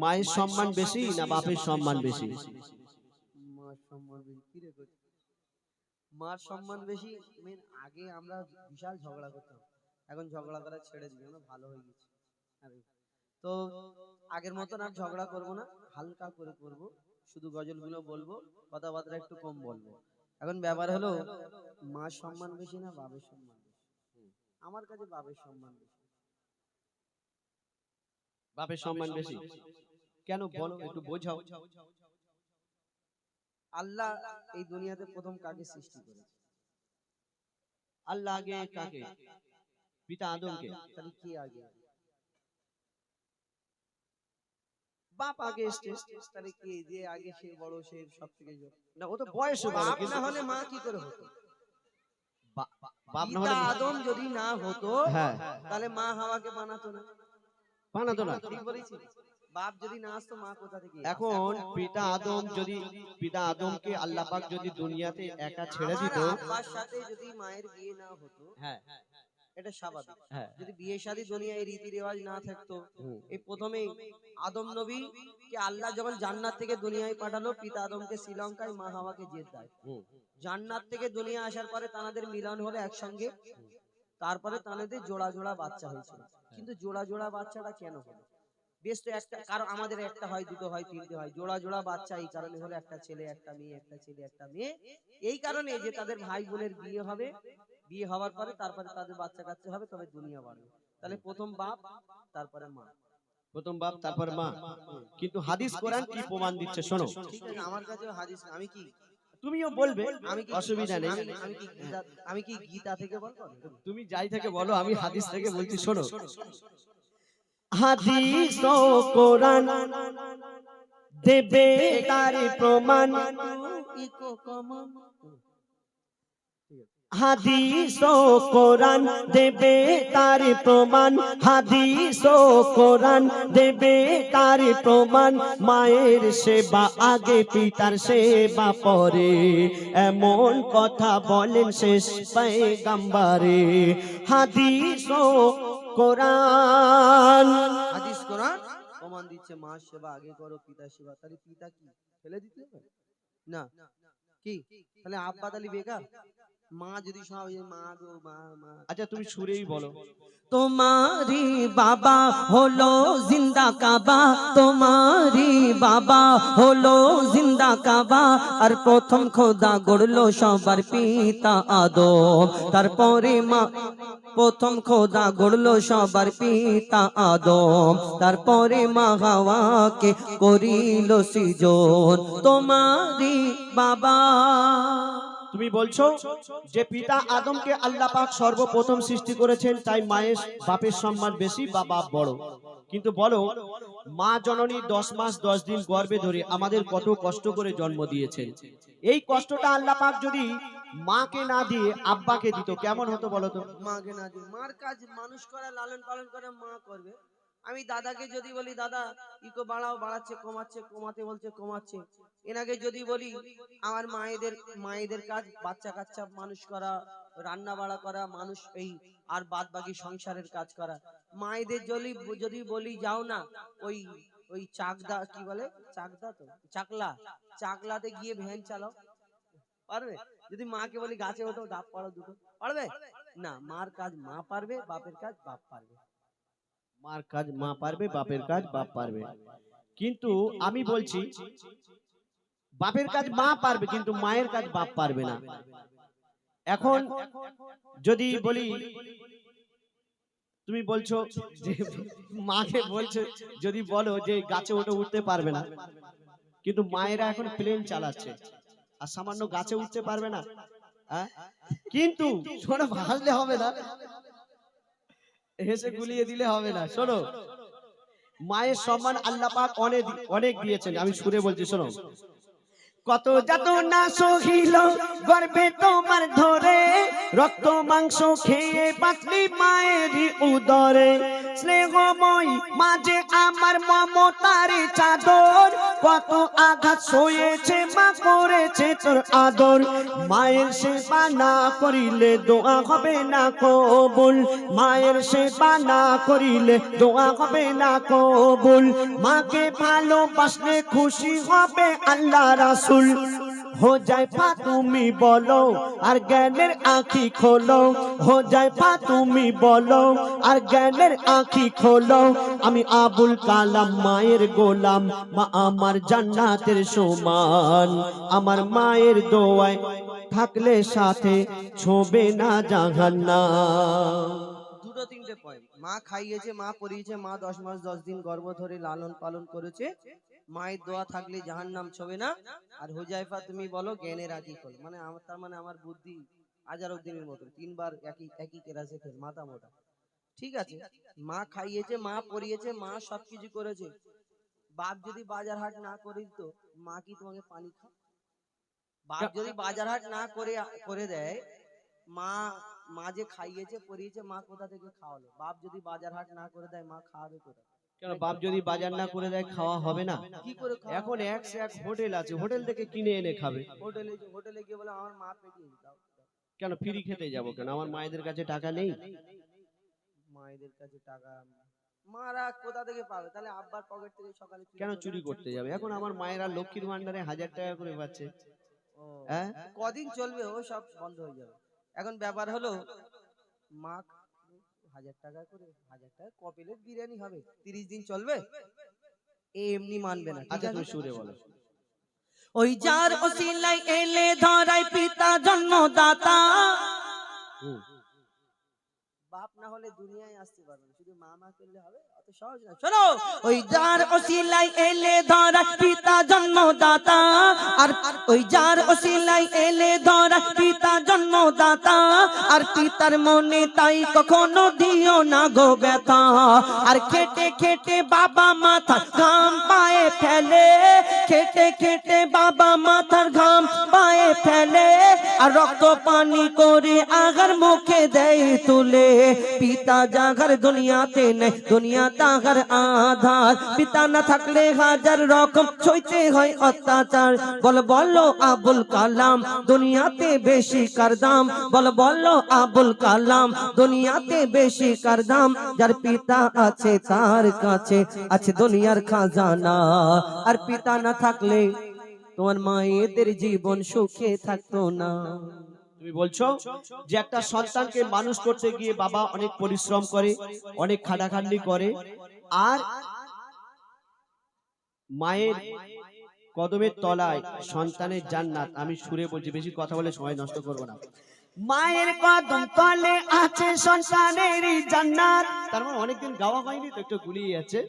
মায়ের সম্মান বেশি না বাপের সম্মান বেশি? মার সম্মান বেশি কি রে করছিস? মার সম্মান বেশি। আগে আমরা বিশাল ঝগড়া করতাম, এখন ঝগড়া করা ছেড়ে দিই, আমরা ভালো হয়ে গেছি। আরে তো আগের মতন আর ঝগড়া করব না, হালকা করে করব, শুধু গজলগুলো বলবো, কথাবার্তা একটু কম বলবো। এখন ব্যাপার হলো মার সম্মান বেশি না বাবার সম্মান বেশি? আমার কাছে বাবার সম্মান বেশি। বাপের সম্মান বেশি কেন বলো, একটু বোঝাও। আল্লাহ এই দুনিয়াতে প্রথম কাকে সৃষ্টি করেছে? আল্লাহ আগে কাকে? পিতা আদমকে। তাহলে কে আগে? বাপ আগে এসছে। তাহলে কে যে আগে, সে বড়, সে সব থেকে না, ও তো বয়সে বড়, বাপ কিন্তু না হলে মা কি করে হতো? বাপ না পিতা হলে আদম যদি না হতো, হ্যাঁ তাহলে মা হাওয়াকে বানাতো না। বানাতো না। ঠিক বলেছি? বাপ যদি না আসতো, মা কোথা থেকে? এখন পিতা আদম যদি, পিতা আদমকে আল্লাহ পাক যদি দুনিয়াতে একা ছেড়ে দিত, আব্বার সাথে যদি মায়ের বিয়ে না হতো, হ্যাঁ এটা স্বাভাবিক। হ্যাঁ, যদি বিয়ে শাদী দুনিয়ায় রীতি রেওয়াজ না থাকতো, এই প্রথমে আদম নবী কে আল্লাহ যখন জান্নাত থেকে দুনিয়ায় পাঠালো, পিতা আদমকে শ্রীলঙ্কায়, মা হাওয়াকে জেদ্দায়। জান্নাত থেকে দুনিয়া আসার পরে তাদের মিলন হলো একসঙ্গে, তারপরে তাদের জোড়া জোড়া বাচ্চা হয়েছিল। কিন্তু জোড়া জোড়া বাচ্চাটা কেন হলো? বেশ তো একটা, কারণ আমাদের একটা হয়, দুটো হয়, তিনটে হয়, জোড়া জোড়া বাচ্চা এই কারণে হলো একটা ছেলে একটা মেয়ে, একটা ছেলে একটা মেয়ে। এই কারণে যে তাদের ভাই বোনের বিয়ে হবে, বিয়ে হওয়ার পরে তারপরে তাদের বাচ্চা কাচ্চা হবে, তবে দুনিয়া বাড়বে। তাহলে প্রথম বাপ, তারপরে মা। প্রথম বাপ তারপর মা। কিন্তু হাদিস কোরআন কি প্রমাণ দিচ্ছে শোনো। ঠিক আছে, আমার কাছে হাদিস, আমি কি, তুমিও বলবে, আমি কি, অসুবিধা নেই। আমি কি গীতা থেকে বলবো? তুমি যাই থেকে বলো, আমি হাদিস থেকে বলছি শোনো। হাদিস ও কোরআন দেবে তার প্রমাণ, হাদিস ও কোরআন দেবে তার প্রমাণ, হাদিস ও কোরআন দেবে তার প্রমাণ। মায়ের সেবা আগে, পিতার সেবা পরে, এমন কথা বলেন শেষ পয়গম্বরে। হাদিস ও কোরআন, হাদিস কোরআন প্রমাণ দিচ্ছে মা সেবা আগে করো, পিতা সেবা। তাহলে পিতা কি ফেলে দিতে হবে না? কি তাহলে আব্বা তাহলে বেকার? মা যদি সব মা গো মা মা। আচ্ছা তুমি সুরেই বলো। তোমারি বাবা হলো জিন্দা কাবা, তোমারি বাবা হলো জিন্দা কাবা, আর প্রথম খোদা গড়লো সবার পিতা আদম, তারপরে মা। প্রথম খোদা গড়লো সবার পিতা আদম, তারপরে মা হাওয়াকে করিল সৃজন। তোমারি বাবা। তুমি বলছো যে পিতা আদমকে আল্লাহ পাক সর্বপ্রথম সৃষ্টি করেছেন, তাই মায়ের বাপের সম্মান বেশি বা বাপ বড়। কিন্তু বলো, মা জননী 10 মাস 10 দিন গর্ভে ধরে আমাদের কত কষ্ট করে জন্ম দিয়েছেন। এই কষ্টটা আল্লাহ পাক যদি মাকে না দিয়ে আব্বাকে দিত, কেমন হতো বলো তো? মাকে না দিয়ে, মার কাজ মানুষ করা, লালন পালন করে মা করবে। আমি দাদাকে যদি বলি দাদা ইকো বাড়াও, বাড়াচ্ছে, কমাচ্ছে, কমাতে বলছে, কমাচ্ছে। এনাকে যদি বলি আমার মায়েদের, মায়েদের কাজ বাচ্চা কাচ্চা মানুষ করা, রান্না বাড়া করা, মানুষ এই আর বাদ বাকি সংসারের কাজ করা। মায়েদের যদি যদি বলি যাও না ওই ওই চাকদা, কি বলে চাকদা, তো চাকলা, চাকলাতে গিয়ে ভ্যান চালাও, পারবে? যদি মাকে বলি গাছে ওঠো, ডাব পাড়ো দুটো, পারবে না? মার কাজ মা পারবে, বাপের কাজ বাপ পারবে। মার কাজ মা পারবে, বাপের কাজ বাপ পারবে। কিন্তু আমি বলছি বাপের কাজ মা পারবে, কিন্তু মায়ের কাজ বাপ পারবে না। এখন যদি বলি, তুমি বলছো যে মাকে বলছো, যদি বলো যে গাছে ওঠে, উঠতে পারবে না, কিন্তু মায়েরা এখন প্লেন চালাচ্ছে, আর সামান্য গাছে উঠতে পারবে না? কিন্তু শোনো, ভাসলে হবে না, হেসে গুলিয়ে দিলে হবে না। শোনো, মায়ের সম্মান আল্লাহ পাক অনেক অনেক দিয়েছেন। আমি সুরে বলছি শোনো। কত যাতনা সহিল গর্ভে তোমার ধরে, রক্ত মাংস খেয়ে বাঁচলি মায়েরই উদরে। স্নেহময় মাঝে আমার মমতার চাদর, কত আঘাত সয়েছে মা করেছে তোর আদর। মায়ের সেবা না করিলে দোয়া হবে না কবুল, মায়ের সেবা না করিলে দোয়া হবে না কবুল। মাকে ভালোবাসলে খুশি হবে আল্লাহ রাসূল। हो जाए पा তুমি বলো আর জ্ঞানের আঁখি খোলো, हो जाए पा তুমি বলো আর জ্ঞানের আঁখি খোলো। আমি আবুল কালাম মায়ের গোলাম, মা আমার জান্নাতের সমান। আমার মায়ের দোয়ায় থাকলে সাথে ছোবে না জাহান্নাম। দুটো তিনটে পয়েন্ট। মা খাইয়েছে, মা পরিয়েছে, মা 10 মাস 10 দিন গর্ভ ধরে লালন পালন করেছে, মায়ের দোয়া থাকলে জাহান্নাম ছবে না। আর হুজাইফা তুমি বলো জ্ঞানের আঁখি খোল, মানে আমার তার মানে আমার বুদ্ধি আজারউদ্দিনের মতো তিনবার একই একই কেরাসে ফেল, মাথা মোটা। ঠিক আছে, মা খাইয়েছে, মা পরিয়েছে, মা সবকিছু করেছে। বাপ যদি বাজার হাট না করে দিত, মা কি তোমাকে পানি খাও? বাপ যদি বাজার হাট না করে করে দেয়, মা মা যে খাইয়েছে পরিয়েছে, মা কোথা থেকে খাওয়ালো? বাপ যদি বাজার হাট না করে দেয়, মা খাওয়াবে কোথা? কেন বাপ যদি বাজার না করে দেয় খাওয়া হবে না? কি করে খাওয়া এখন হবে? এক সে এক হোটেল আছে, হোটেল থেকে কিনে এনে খাবে। হোটেলে গিয়ে বলে আমার মা পেটিয়ে দাও। কেন ফ্রি খেতে যাব কেন? আমার মায়েদের কাছে টাকা নেই? মায়েদের কাছে টাকা মারা কোথা থেকে পাবে? তাহলে আব্বার পকেট থেকে সকালে কেন চুরি করতে যাবে? এখন আমার মায়েরা লক্ষ্মীর ভান্ডারে 1000 টাকা করে পাচ্ছে। ও, হ্যাঁ, কদিন চলবে? ও সব বন্ধ হয়ে যাবে। এখন ব্যাপার হলো মা 1000 টাকা করে, 1000 টাকা ক প্লেট বিরিয়ানি হবে? 30 দিন চলবে? এমনি মানবে না। ঠিক আচ্ছা আছে, তুমি সুরে বলো। ওই যার ওসিলায় এলে ধরায় পিতা জন্মদাতা, হুম। বাপ না হলে দুনিয়ায় আসতে পারবে না, শুধু মা মা করলে হবে? অত সহজ না। শোনো, ওই যার ওসিলায় এলে ধরায় পিতা জন্মদাতা, আর ওই যার ওসিলায় এলে ধরায় পিতা জন্মদাতা, আর পিতার মনে তাই কখনো দিও না গো ব্যথা। আর খেটে খেটে বাবা মাথার ঘাম পায়ে ফেলে, খেটে খেটে বাবা মাথার ঘাম পায়ে ফেলে, আর রক্ত পানি করে আগার মুখে দেয় তুলে। পিতা জাগার দুনিয়াতে নেই, দুনিয়া তাগার আধার। পিতা না থাকলে হাজার রকম সইতে হয় অত্যাচার। বল বলো আবুল কালাম দুনিয়াতে বেশি কার দাম, বল বলো আবুল কালাম দুনিয়াতে বেশি কার দাম। যার পিতা আছে তার কাছে আছে দুনিয়ার খাজানা। আর পিতা না থাকলে তোমার মায়েদের জীবন সুখে থাকতো না। তুমি বলছো যে একটা সন্তানকে মানুষ করতে গিয়ে বাবা অনেক পরিশ্রম করে, অনেক খাটাখাটনি করে, আর মায়ের কদমের তলায় সন্তানের জান্নাত। আমি সুরে বলছি, বেশি কথা বলে সময় নষ্ট করব না। মায়ের কদম তলে আছে সন্তানের জান্নাত। তার মানে অনেকদিন গাওয়া হয়নি তো, একটু গুলিয়ে যাচ্ছে।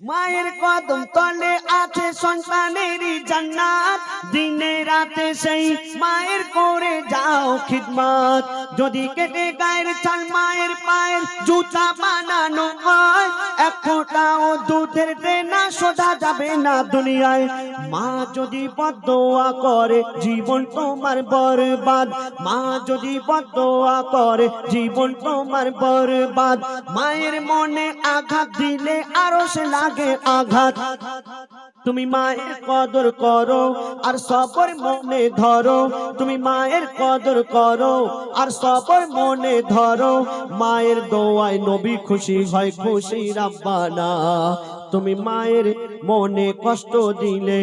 মায়ের কদম তলে আছে সন্তানের জান্নাত, দিনে রাতে সেই মায়ের করে যাও খিদমত। যদি কেটে গায়ের চাল মায়ের পায়ের জুতা বানানো হয়, এক ফোঁটাও দুধের দেনা শোধা যাবে না দুনিয়ায়। মা যদি বদদোয়া করে জীবন তোমার বরবাদ, মা যদি বদদোয়া করে জীবন তোমার বরবাদ। মায়ের মনে আঘাত দিলে আরো সে লাগে আঘাত। তুমি মায়ের কদর করো আর সবর মনে ধরো, তুমি মায়ের কদর করো আর সবর মনে ধরো। মায়ের দোয়ায় নবী খুশি হয়, খুশি রাব্বানা। তুমি মায়ের মনে কষ্ট দিলে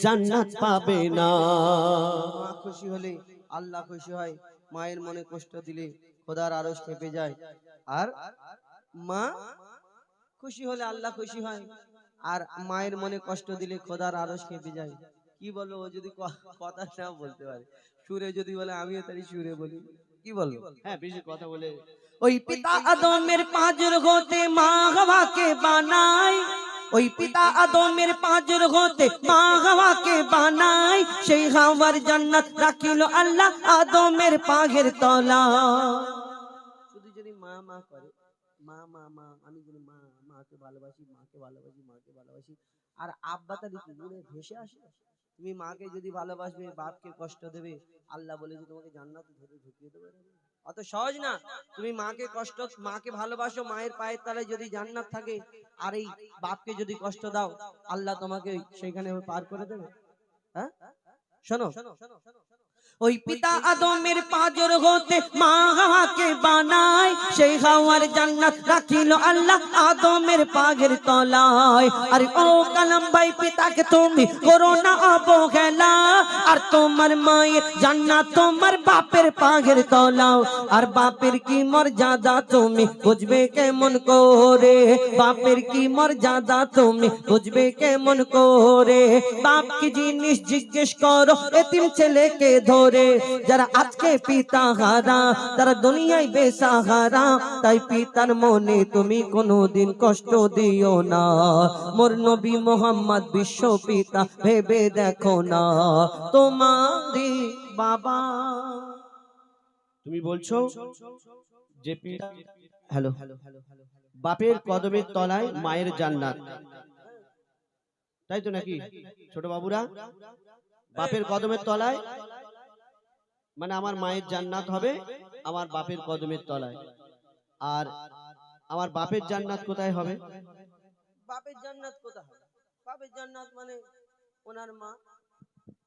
জান্নাত পাবে না। মা খুশি হলে আল্লাহ খুশি হয়, মায়ের মনে কষ্ট দিলে খোদার আরশ কেঁপে যায়। আর মা খুশি হলে আল্লাহ খুশি হয়, আর মায়ের মনে কষ্ট দিলে খোদার আরশ কেঁপে যায়। কি বলবো, ও যদি কথা না বলতে পারে, সুরে যদি বলে আমিও তাই সুরে বলি, কি বলবো? হ্যাঁ, বেশি কথা বলে ওই পিতা আদমের পাঁজর হতে মা হাওয়াকে বানায়, ওই পিতা আদমের পাঁজর হতে মা হাওয়াকে বানায়। সেই হাওয়ার জান্নাত রাখিল আল্লাহ আদমের পায়ের তলা। শুধু যদি মা মা করে, মা মা মা, আমি যদি মা মাকে ভালোবাসি, মাকে ভালোবাসি, মাকে ভালোবাসি, আর আব্বা তার দূরে ভেসে আসে। তুমি মাকে যদি ভালোবাসবে, বাপকে কষ্ট দেবে, আল্লাহ বলে যে তোমাকে জান্নাতে ধরে ঢুকিয়ে দেবে। অত সহজ না। তুমি মাকে ভালোবাসো, মায়ের পায়ের তলায় যদি জান্নাত থাকে, আর এই বাপকে যদি কষ্ট দাও, আল্লাহ তোমাকে সেইখানে পার করে দেবে। হ্যাঁ, শোনো, ওই পিতা আদমের পাজর হতে মা হাওয়াকে বানায়, সেই হাওয়ার জান্নাত রাখিল আল্লাহ আদমের পাগের তলায়। আর ও কালাম ভাই, পিতাকে তুমি করো না অবহেলা, আর তোমার মায়ের জান্নাত তোমার বাপের পাগের তলাও। আর বাপের কি মর্যাদা তুমি বুঝবে কেমন করে, বাপের কি মর্যাদা তুমি বুঝবে কেমন করে। বাপ কি জিনিস জিজ্ঞেস করো এতিম ছেলেকে ধরে, যারা আজকে পিতা হারা তারা দুনিয়ায় বেসাহারা। তাই পিতার মনে তুমি কোনোদিন কষ্ট দিও না, মোর নবী মোহাম্মদ বিশ্ব পিতা ভেবে দেখো না তোমারই বাবা। তুমি বলছো যে পিতা, হ্যালো, বাপের কদমের তলায় মায়ের জান্নাত, তাই তো নাকি ছোট বাবুরা? বাপের কদমের তলায় মানে আমার মায়ের জান্নাত হবে আমার বাপের কদমের তলায়। আর আমার বাপের জান্নাত কোথায় হবে? বাপের জান্নাত কোথায় হবে? বাপের জান্নাত মানে ওনার মা,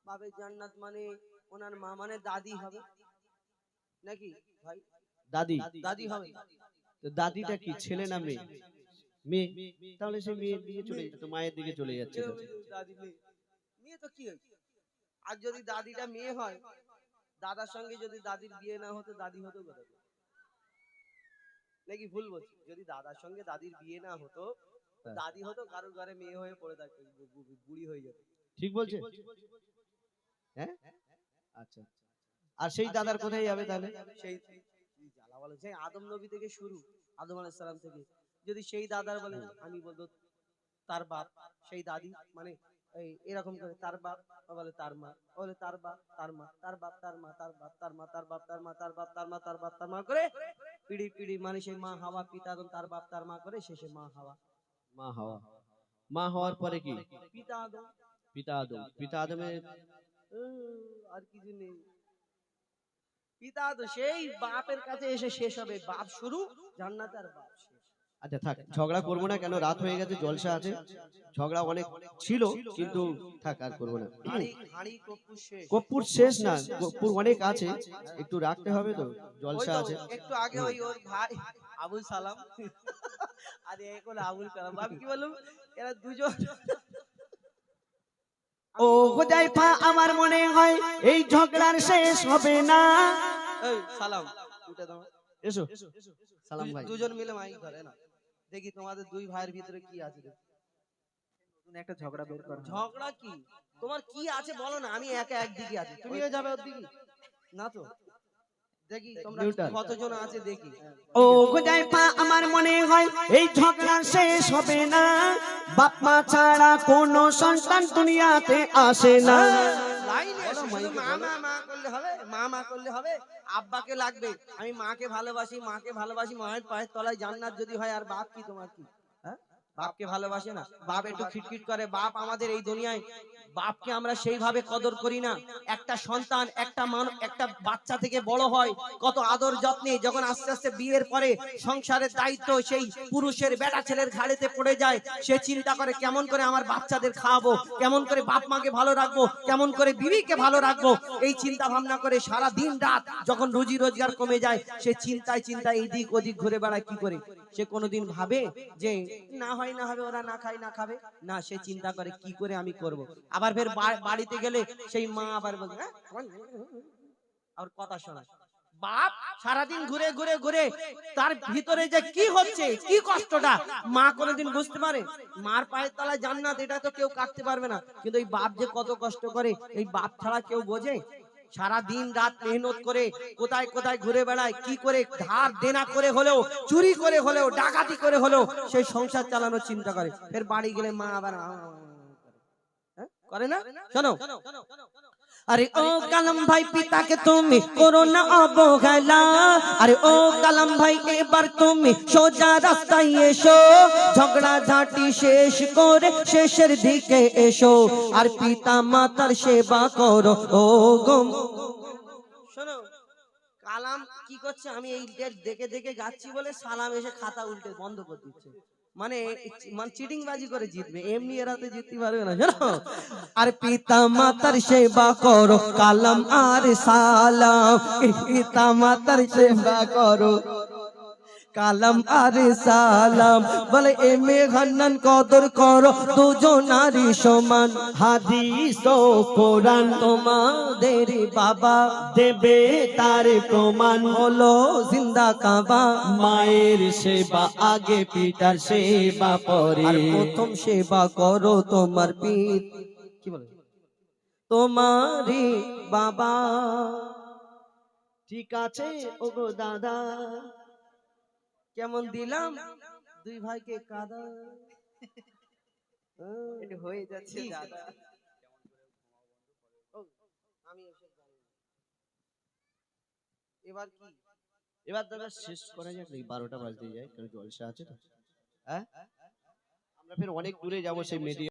বাপের জান্নাত মানে ওনার মা মানে দাদি হবে নাকি ভাই? দাদি। দাদি হবে। তো দাদিটা কি ছেলে না মেয়ে? মেয়ে। তাহলে সে মেয়ের দিকে চলে যাচ্ছে, মায়ের দিকে চলে যাচ্ছে তো। দাদি মেয়ে, মেয়ে তো কি হয়েছে? আর যদি দাদিটা মেয়ে হয়, দাদার সঙ্গে যদি দাদির বিয়ে না হতো, দাদি হতো কোথা থেকে? নাকি ভুল বলছি? যদি দাদার সঙ্গে দাদির বিয়ে না হতো, দাদি হতো কারোর ঘরে মেয়ে হয়ে পড়ে থাকতো, বুড়ি হয়ে যেত। ঠিক বলছে? হ্যাঁ, আচ্ছা। আর সেই দাদার কোথায় যাবে তাহলে? সেই জ্বালা বলে, সেই আদম নবী থেকে শুরু, আদম আলাইহিস সালাম থেকে যদি সেই দাদার বলে, আমি বলবো তার বাপ, সেই দাদি মানে এই এরকম করে তার বাপ বলে তার মা, বলে তার বাপ তার মা, তার বাপ তার মা, তার বাপ তার মা, তার বাপ তার মা, তার বাপ তার মা, তার বাপ তার মা করে পিড়ি পিড়ি মানে সেই মা হাওয়া পিতা আদম তার বাপ তার মা করে শেষে মা হাওয়া। মা হওয়া। মা হওয়ার পরে কি? পিতা আদম। পিতা আদম। পিতা আদমের আর কিছু নেই। পিতা আদম সেই বাপের কাছে এসে শেষ হবে, বাপ শুরু জান্নাত আর বাপ শেষ। আচ্ছা থাক, ঝগড়া করবো না, কেন রাত হয়ে গেছে, জলসা আছে। ঝগড়া অনেক ছিল কিন্তু থাক, আর করবো না। হাঁড়ি কপ্পুর শেষ। কর্পূর শেষ না, কর্পূর অনেক আছে, একটু রাখতে হবে তো, জলসা আছে। একটু আগে ওই ওর ভাই আবুল সালাম আর এখন আবুল কালাম, আমি কি বললাম, এরা দুজন। ও হুযায়ফা, আমার মনে হয় এই ঝগড়ার শেষ হবে না। এই সালাম উঠে দাও, এসো সালাম ভাই। দুজন মিলে মাইক ধরে না, দেখি তোমাদের দুই ভাইয়ের ভিতরে কি আছে। নতুন একটা ঝগড়া বের কর। ঝগড়া কি? তোমার কি আছে বলো না, আমি একা একদিকে আছি, তুমিও যাবে ওদিকে না তো? দেখি তোমরা কতজন আছে দেখি। ও হুযায়ফা, আমার মনে হয় এই ঝগড়া শেষ হবে না। বাপ মা ছাড়া কোনো সন্তান দুনিয়াতে আসে না। লাইনে শুধু মা মা মা করলে হবে? মা মা করলে হবে? আব্বাকে লাগবে। আমি মাকে ভালোবাসি, মাকে ভালোবাসি, মায়ের পায়ের তলায় জান্নাত যদি হয়। আর বাপ কি তোমার কি? হ্যাঁ, বাপকে ভালোবাসে না? বাপ একটু খিটখিট করে। বাপ আমাদের এই দুনিয়ায়, বাপকে আমরা সেইভাবে কদর করি না। একটা সন্তান একটা বাচ্চা থেকে বড় হয় কত আদর যত্নে, যখন আস্তে আস্তে বিয়ের পরে সংসারের দায়িত্ব সেই পুরুষের বেটা ছেলের ঘাড়েতে পড়ে যায়, সে চিন্তা করে কেমন করে আমার বাচ্চাদের খাওয়াবো, কেমন করে বাপ মাকে ভালো রাখবো, কেমন করে বিবিকে ভালো রাখবো। এই চিন্তা ভাবনা করে সারা দিন রাত, যখন রুজি রোজগার কমে যায়, সে চিন্তায় চিন্তায় এইদিক ওদিক ঘুরে বেড়ায়। কি করে? সে কোনোদিন ভাবে যে না হয় না হবে, ওরা না খায় না খাবে না, সে চিন্তা করে কি করে আমি করব। আবার ফের বাড়িতে গেলে সেই মা আবার বলবে আর কথা শোনায়। বাপ সারাদিন ঘুরে ঘুরে ঘুরে তার ভিতরে যে কি হচ্ছে, কি কষ্টটা মা কোনোদিন বুঝতে পারে? মার পায়ের তলায় জান্নাত, এটা তো কেউ কাটতে পারবে না। কিন্তু এই বাপ যে কত কষ্ট করে, এই বাপ ছাড়া কেউ বোঝে? সারা দিন রাত মেহনত করে কোথায় কোথায় ঘুরে বেড়ায়, কি করে ধার দেনা করে হলেও, চুরি করে হলেও, ডাকাতি করে হলেও সেই সংসার চালানোর চিন্তা করে। ফের বাড়ি গেলে মা আবার করে না। শোনো, আরে ও কালাম ভাই, পিতাকে তুমি করো না অবহেলা। আরে ও কালাম ভাই, এবার তুমি সোজা রাস্তায় এসো, ঝগড়া ঝাঁটি শেষ করে শেষের দিকে এসো, আর পিতা মাতার সেবা করো। ও গো শোনো, কালাম কি করছে, আমি এই দেখে দেখে যাচ্ছি বলে সালাম এসে খাতা উল্টে বন্ধ করে দিচ্ছে। মানে মানে চিটিং বাজি করে জিতবে, এমনি এরা তো জিততে পারবে না জানো। আর পিতা মাতার সেবা করো কালাম আর সালাম, পিতা মাতার সেবা করো কালাম আর সালাম, বলে এমে হান্নান কদর করো দুজনারই সমান। হাদিস ও কোরআন তোমাদের বাবা দেবে তার প্রমাণ। হলো জিন্দা কাবা, মায়ের সেবা আগে, পিতার সেবা পরে। আর প্রথম সেবা করো তোমার পিত, কি বলে, তোমারই বাবা। ঠিক আছে ওগো দাদা, কেমন দিলাম দুই ভাইকে কাদা। এটা হয়ে যাচ্ছে কি? দাদা। আমি ওসব জানি না। এবার কি এবার দাদা শেষ করা যাক নাকি? 12টা বাজতে যায়, কারণ জলসা আছে তো। হ্যাঁ, আমরা ফের অনেক দূরে যাবো সেই মিডিয়া